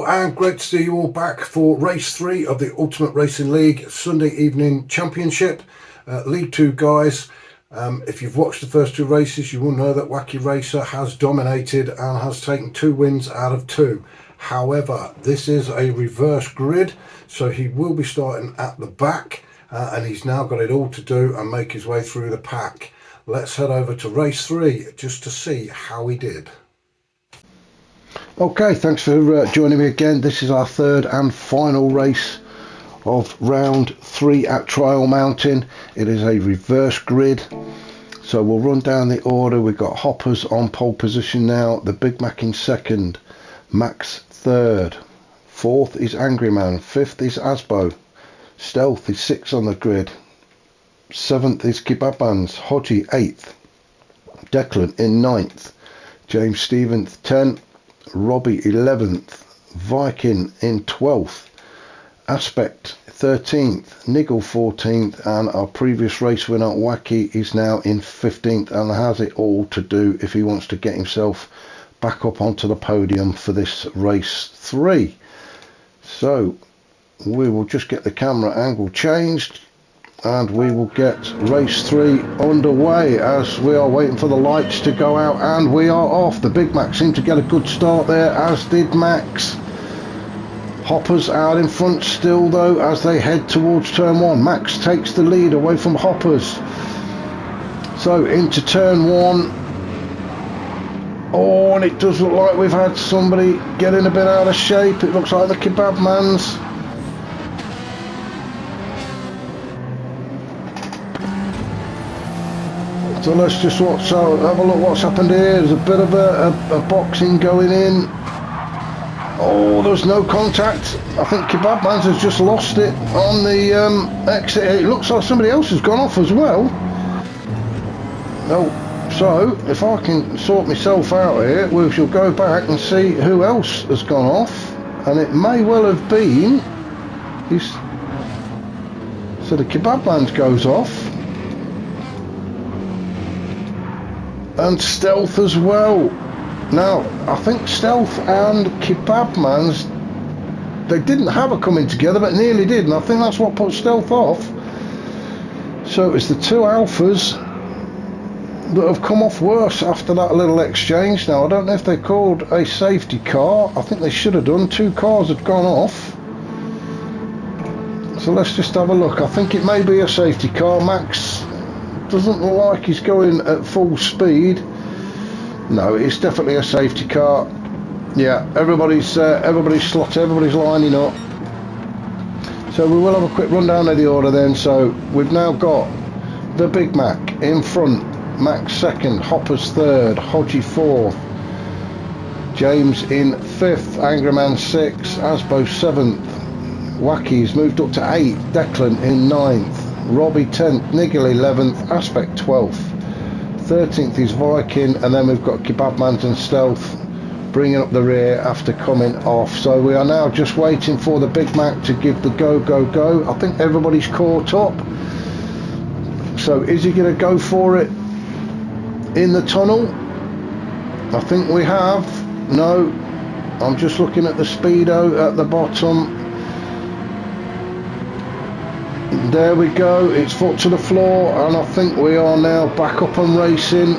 and great to see you all back for race 3 of the Ultimate Racing League Sunday evening championship. League 2 guys, if you've watched the first 2 races you will know that Wacky Racer has dominated and has taken 2 wins out of 2. However, this is a reverse grid, so he will be starting at the back and he's now got it all to do and make his way through the pack. Let's head over to race 3 just to see how he did. Okay, thanks for joining me again. This is our 3rd and final race of round 3 at Trial Mountain. It is a reverse grid, so we'll run down the order. We've got Hoppers on pole position now, the Big Mac in 2nd, Max 3rd, 4th is Angry Man, 5th is Asbo, Stealth is 6th on the grid, 7th is Kebab Bands, Hodgie 8th, Declan in 9th, James Stevens 10th, Robbie 11th, Viking in 12th, Aspect 13th, Niggle 14th, and our previous race winner Wacky is now in 15th and has it all to do if he wants to get himself back up onto the podium for this race 3. So we will just get the camera angle changed and we will get race 3 underway as we are waiting for the lights to go out, and we are off. The Big Mac seemed to get a good start there, as did Max. Hoppers out in front still though as they head towards turn 1. Max takes the lead away from Hoppers. So into turn 1. Oh, and it does look like we've had somebody getting a bit out of shape. It looks like the Kebab Man's. So let's just have a look what's happened here. There's a bit of a boxing going in. Oh, there's no contact. I think Kebab Man's has just lost it on the exit. It looks like somebody else has gone off as well. No, so if I can sort myself out here, we shall go back and see who else has gone off. And it may well have been... So the Kebab Man's goes off. And Stealth as well. Now, I think Stealth and Kebab Man's, they didn't have a coming together, but nearly did, and I think that's what put Stealth off. So it's the 2 alphas that have come off worse after that little exchange. Now, I don't know if they called a safety car. I think they should have done. 2 cars had gone off. So let's just have a look. I think it may be a safety car. Max doesn't look like he's going at full speed. No, it's definitely a safety car. Yeah, everybody's slotted, everybody's lining up. So we will have a quick rundown of the order then. So we've now got the Big Mac in front, Max 2nd, Hoppers 3rd, Hodgie 4th, James in 5th, Angry Man 6th, Asbo 7th, Wacky's moved up to 8th, Declan in 9th, Robbie 10th, Niggle 11th, Aspect 12th, 13th is Viking, and then we've got Kebab Man's and Stealth bringing up the rear after coming off. So we are now just waiting for the Big Mac to give the go, go, go. I think everybody's caught up. So is he going to go for it in the tunnel? I think we have. No, I'm just looking at the speedo at the bottom. There we go, it's foot to the floor, and I think we are now back up and racing.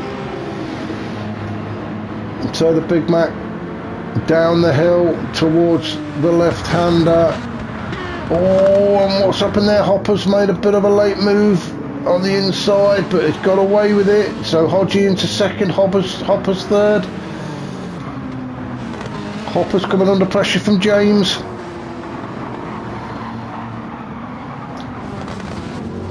So the Big Mac down the hill towards the left-hander. Oh, and what's happened there? Hopper's made a bit of a late move on the inside, but it's got away with it. So Hodgie into 2nd, Hopper's 3rd. Hopper's coming under pressure from James.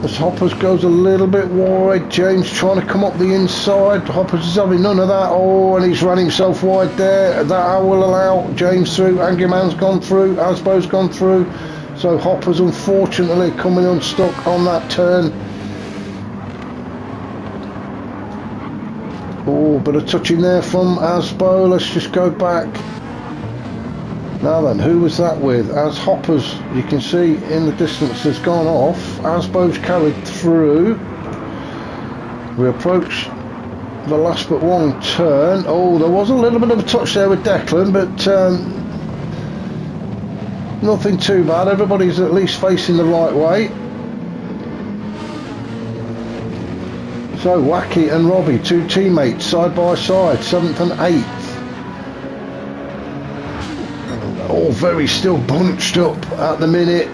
As Hoppers goes a little bit wide, James trying to come up the inside. Hoppers is having none of that. Oh, and he's run himself wide there. That I will allow James through. Angry Man's gone through. Asbo's gone through. So Hoppers unfortunately coming unstuck on that turn. Oh, bit of touching there from Asbo. Let's just go back. Now then, who was that with? As Hoppers, you can see in the distance, has gone off. Asbo's carried through. We approach the last but one turn. Oh, there was a little bit of a touch there with Declan, but Nothing too bad, everybody's at least facing the right way. So Wacky and Robbie, two teammates side by side, 7th and 8th. All very still bunched up at the minute.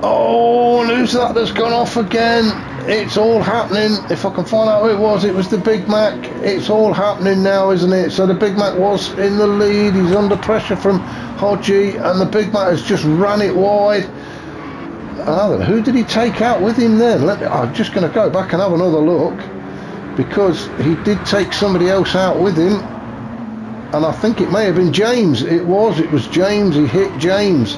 Oh, and who's that that's gone off again? It's all happening. If I can find out who it was the Big Mac. It's all happening now, isn't it? So the Big Mac was in the lead. He's under pressure from Hodgie, and the Big Mac has just ran it wide. Who did he take out with him then? I'm just going to go back and have another look, because he did take somebody else out with him, and I think it may have been James. It was James. He hit James.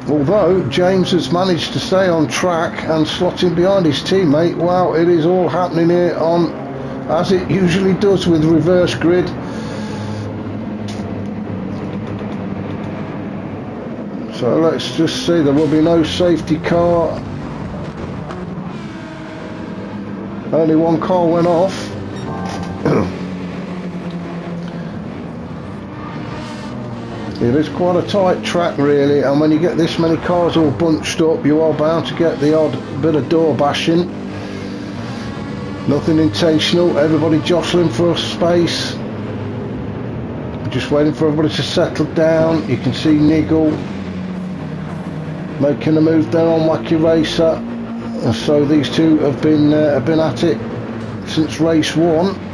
Although James has managed to stay on track and slot in behind his teammate. Wow, it is all happening here on, as it usually does with reverse grid. So let's just see, there will be no safety car. Only one car went off. It is quite a tight track really, and when you get this many cars all bunched up, you are bound to get the odd bit of door bashing. Nothing intentional, everybody jostling for a space. Just waiting for everybody to settle down. You can see Niggle making a move there on Wacky Racer, and so these two have been at it since race 1.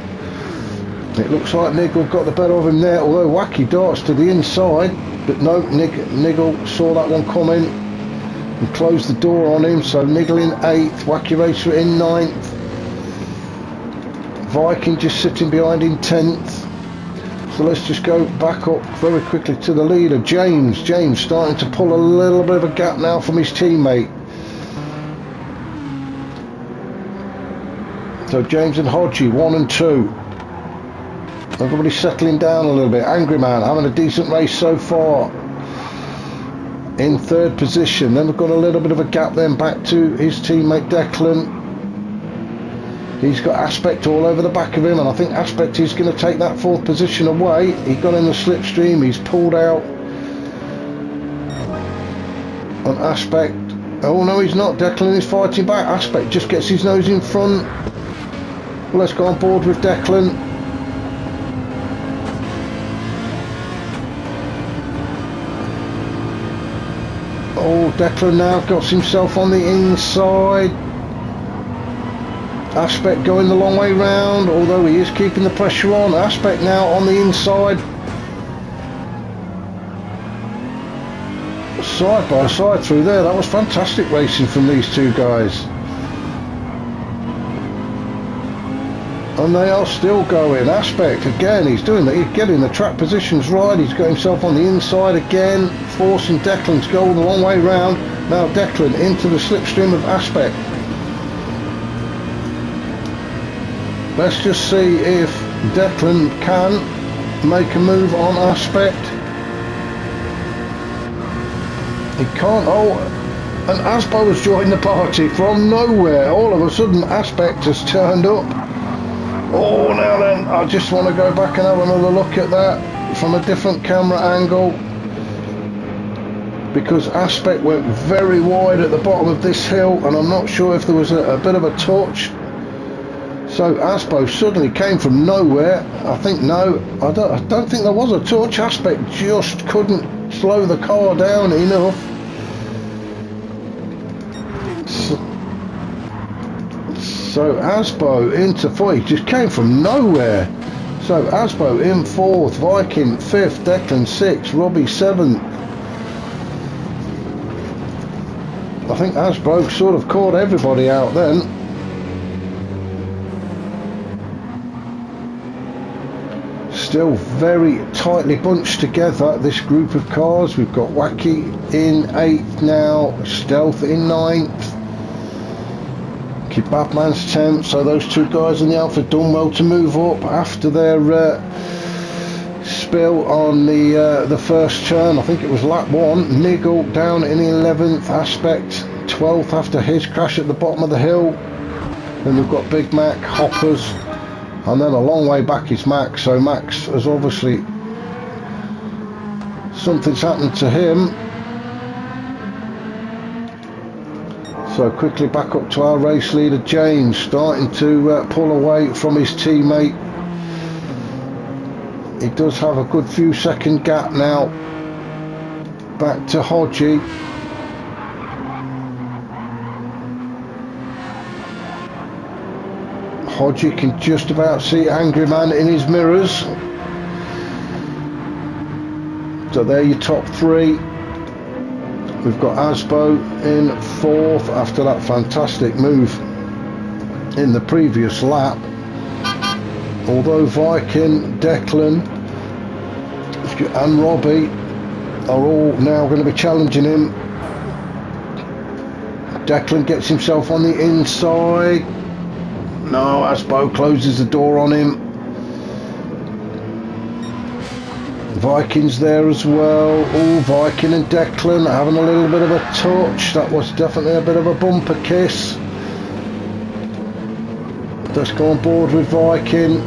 It looks like Niggle got the better of him there, although Wacky darts to the inside, but no, Niggle saw that one coming and closed the door on him. So Niggle in 8th, Wacky Racer in 9th, Viking just sitting behind in 10th. So let's just go back up very quickly to the leader, James. James starting to pull a little bit of a gap now from his teammate. So James and Hodgie, 1 and 2. Everybody settling down a little bit. Angry Man having a decent race so far, in 3rd position. Then we've got a little bit of a gap then back to his teammate Declan. He's got Aspect all over the back of him, and I think Aspect is going to take that 4th position away. He got in the slipstream, he's pulled out on Aspect. Oh no, he's not. Declan is fighting back. Aspect just gets his nose in front. Well, let's go on board with Declan. Oh, Declan now got himself on the inside. Aspect going the long way round, although he is keeping the pressure on. Aspect now on the inside. Side by side through there. That was fantastic racing from these two guys. And they are still going. Aspect again, he's getting the track positions right. He's got himself on the inside again, forcing Declan to go the long way round. Now Declan into the slipstream of Aspect. Let's just see if Declan can make a move on Aspect. He can't. Oh, and Aspo has joined the party from nowhere. All of a sudden Aspect has turned up. Oh, now then, I just want to go back and have another look at that from a different camera angle, because Aspect went very wide at the bottom of this hill, and I'm not sure if there was a bit of a touch. So Aspo suddenly came from nowhere. I think no, I don't think there was a touch. Aspect just couldn't slow the car down enough. So Aspo into 4th, he just came from nowhere. So Aspo in 4th, Viking 5th, Declan 6th, Robbie 7th. I think Aspo sort of caught everybody out then. Still very tightly bunched together, this group of cars. We've got Wacky in 8th now, Stealth in 9th. Kebabman's 10th, so those two guys in the Alpha done well to move up after their spill on the first turn. I think it was lap 1. Niggle down in 11th, Aspect 12th after his crash at the bottom of the hill. Then we've got Big Mac, Hoppers, and then a long way back is Max. So Max has obviously something's happened to him. So quickly back up to our race leader James, starting to pull away from his teammate. He does have a good few second gap now. Back to Hodgie. Hodgie can just about see Angry Man in his mirrors. So there your top three. We've got Asbo in 4th after that fantastic move in the previous lap. Although Viking, Declan and Robbie are all now going to be challenging him. Declan gets himself on the inside. No, Asbo closes the door on him. Viking's there as well. Oh, Viking and Declan having a little bit of a touch. That was definitely a bit of a bumper kiss. Let's go on board with Viking.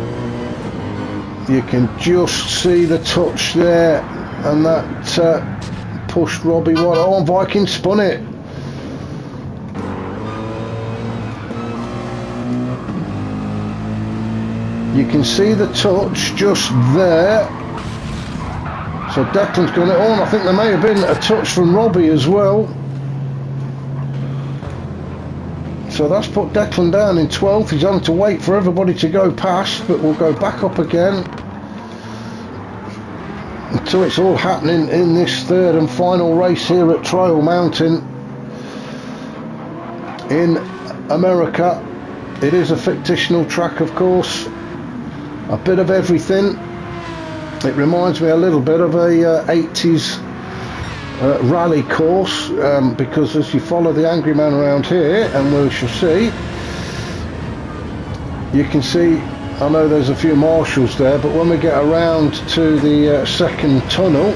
You can just see the touch there, and that pushed Robbie wide. Oh, and Viking spun it. You can see the touch just there. So Declan's got it on. I think there may have been a touch from Robbie as well. So that's put Declan down in 12th. He's having to wait for everybody to go past, but we'll go back up again until it's all happening in this third and final race here at Trial Mountain in America. It is a fictional track, of course. A bit of everything. It reminds me a little bit of a 80s rally course, because as you follow the Angry Man around here, and we shall see, you can see, I know there's a few marshals there, but when we get around to the second tunnel,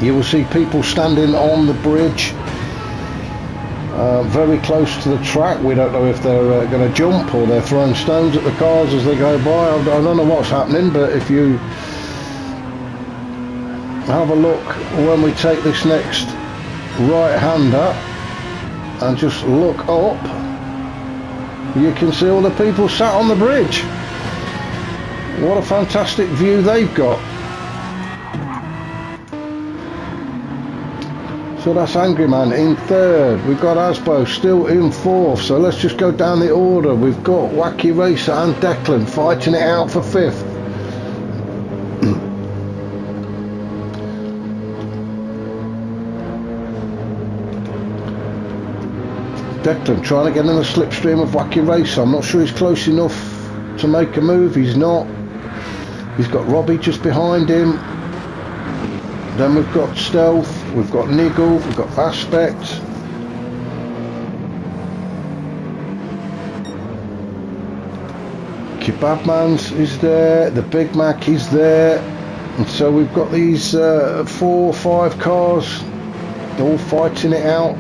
you will see people standing on the bridge very close to the track. We don't know if they're going to jump or they're throwing stones at the cars as they go by. I don't know what's happening, but if you have a look when we take this next right-hander and just look up, you can see all the people sat on the bridge. What a fantastic view they've got. So that's Angry Man in 3rd. We've got Asbo still in 4th. So let's just go down the order. We've got Wacky Racer and Declan fighting it out for 5th. Declan trying to get in the slipstream of Wacky Racer. I'm not sure he's close enough to make a move. He's not. He's got Robbie just behind him. Then we've got Stealth, we've got Niggle, we've got Aspect. Kebabman's is there, the Big Mac is there. And so we've got these 4 or 5 cars all fighting it out.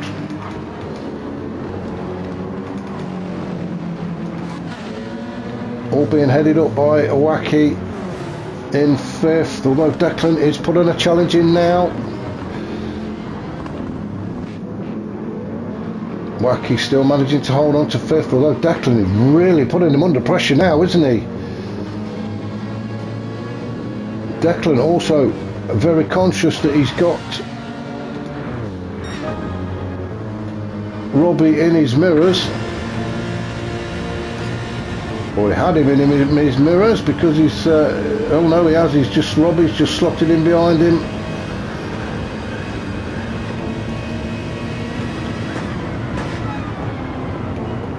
All being headed up by a Wacky in 5th, although Declan is putting a challenge in now. Wacky still managing to hold on to 5th, although Declan is really putting him under pressure now, isn't he? Declan also very conscious that he's got Robbie in his mirrors. Or he had him in his mirrors, because he's oh no, he has, he's just, Robbie's just slotted in behind him.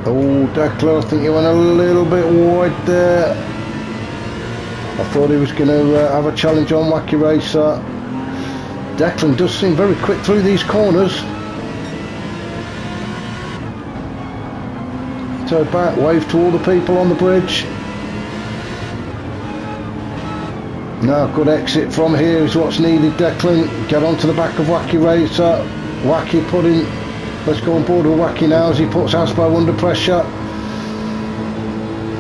Oh, Declan, I think he went a little bit wide there. I thought he was going to have a challenge on Wacky Racer. Declan does seem very quick through these corners. So back, wave to all the people on the bridge. Now, good exit from here is what's needed, Declan. Get onto the back of Wacky Racer. Wacky putting, let's go on board with Wacky now as he puts Asbo under pressure.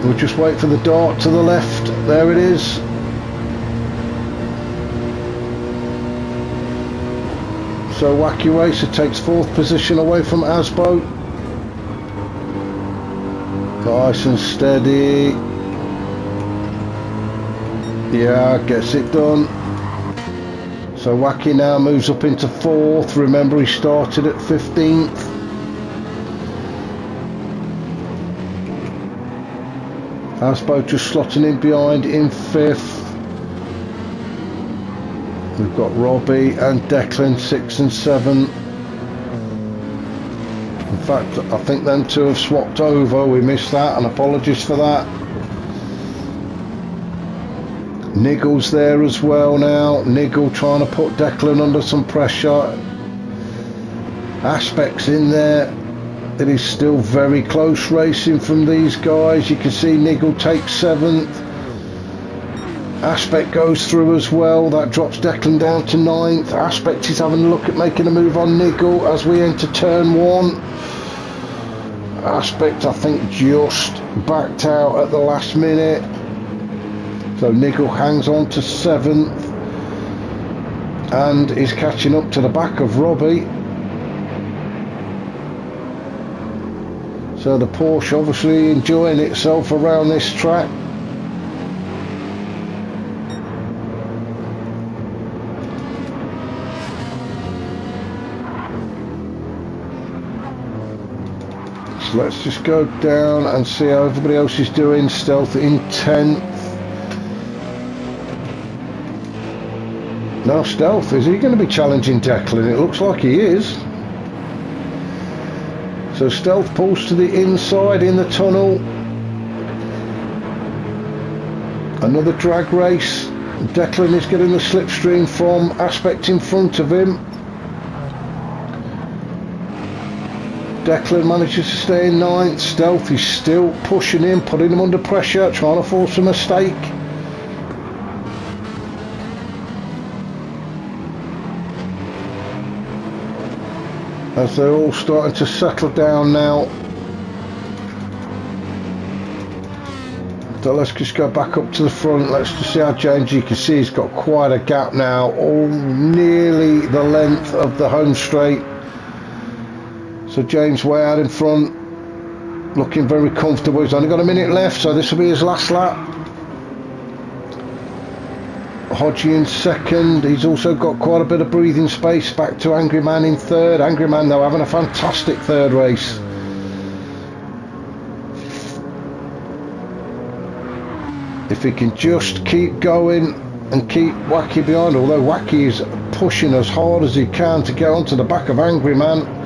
We'll just wait for the dart to the left. There it is. So Wacky Racer takes 4th position away from Asbo. Nice and steady. Yeah, gets it done. So Wacky now moves up into 4th. Remember, he started at 15th. Asbo just slotting in behind in 5th. We've got Robbie and Declan 6 and 7. In fact, I think them two have swapped over. We missed that, and apologies for that. Niggle's there as well now. Niggle trying to put Declan under some pressure. Aspect's in there. It is still very close racing from these guys. You can see Niggle takes 7th. Aspect goes through as well. That drops Declan down to 9th. Aspect is having a look at making a move on Niggle as we enter turn 1. Aspect, I think, just backed out at the last minute. So Niggle hangs on to 7th and is catching up to the back of Robbie. So the Porsche obviously enjoying itself around this track. So let's just go down and see how everybody else is doing. Stealth in 10th. Now Stealth, is he going to be challenging Declan? It looks like he is. So Stealth pulls to the inside in the tunnel. Another drag race. Declan is getting the slipstream from Aspect in front of him. Declan manages to stay in 9th. Stealth is still pushing him, putting him under pressure, trying to force a mistake. As they're all starting to settle down now. So let's just go back up to the front. Let's just see how James, you can see he's got quite a gap now, all nearly the length of the home straight. So James way out in front, looking very comfortable. He's only got a minute left, so this will be his last lap. Hodgie in 2nd. He's also got quite a bit of breathing space. Back to Angry Man in 3rd. Angry Man though having a fantastic 3rd race. If he can just keep going and keep Wacky behind, although Wacky is pushing as hard as he can to get onto the back of Angry Man.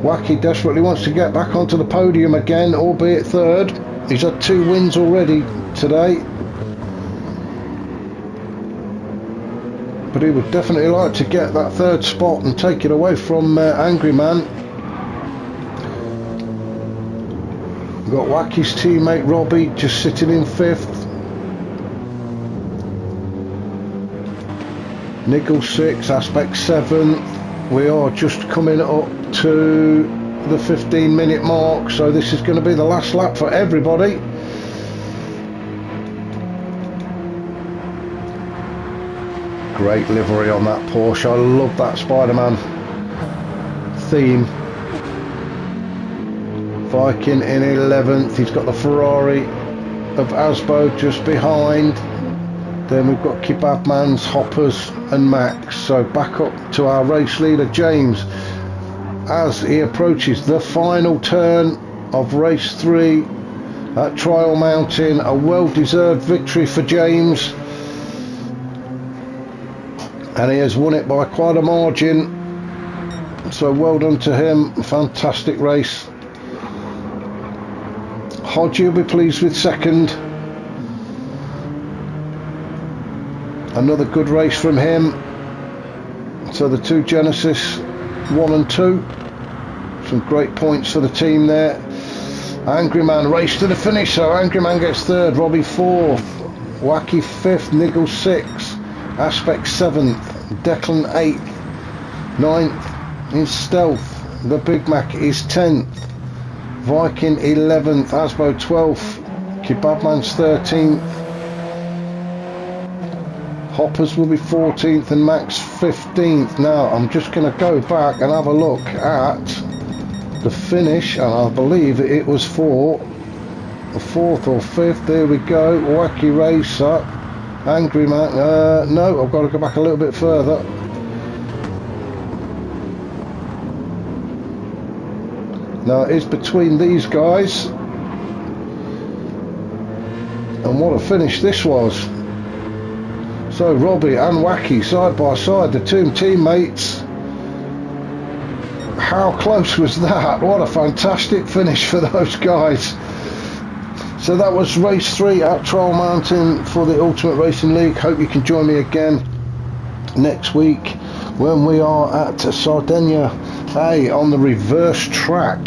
Wacky desperately wants to get back onto the podium again, albeit 3rd. He's had 2 wins already today. But he would definitely like to get that 3rd spot and take it away from Angry Man. We've got Wacky's teammate Robbie just sitting in 5th. Niggle 6, Aspect 7th. We are just coming up to the 15-minute mark, so this is going to be the last lap for everybody. Great livery on that Porsche. I love that Spider-Man theme. Viking in 11th. He's got the Ferrari of Asbo just behind. Then we've got Kebab Man's, Hoppers and Max. So back up to our race leader James as he approaches the final turn of race 3 at Trial Mountain. A well-deserved victory for James, and he has won it by quite a margin, so well done to him. Fantastic race. Hodgie will be pleased with 2nd. Another good race from him. So the 2 Genesis 1 and 2, some great points for the team there. Angry Man race to the finish, so Angry Man gets 3rd, Robbie 4th, Wacky 5th, Niggle 6th, Aspect 7th, Declan 8th, 9th in Stealth. The Big Mac is 10th, Viking 11th, Asbo 12th, Kebabman's 13th, Hoppers will be 14th and Max 15th. Now I'm just going to go back and have a look at the finish, and I believe it was for the 4th or 5th. There we go. Wacky Racer, Angry Man. No, I've got to go back a little bit further. Now it's between these guys, and what a finish this was. So Robbie and Wacky side by side, the two teammates. How close was that? What a fantastic finish for those guys. So that was race 3 at Trial Mountain for the Ultimate Racing League. Hope you can join me again next week when we are at Sardinia, hey, on the reverse track.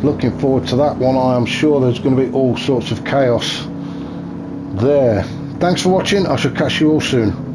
Looking forward to that one. I am sure there's going to be all sorts of chaos there. Thanks for watching. I shall catch you all soon.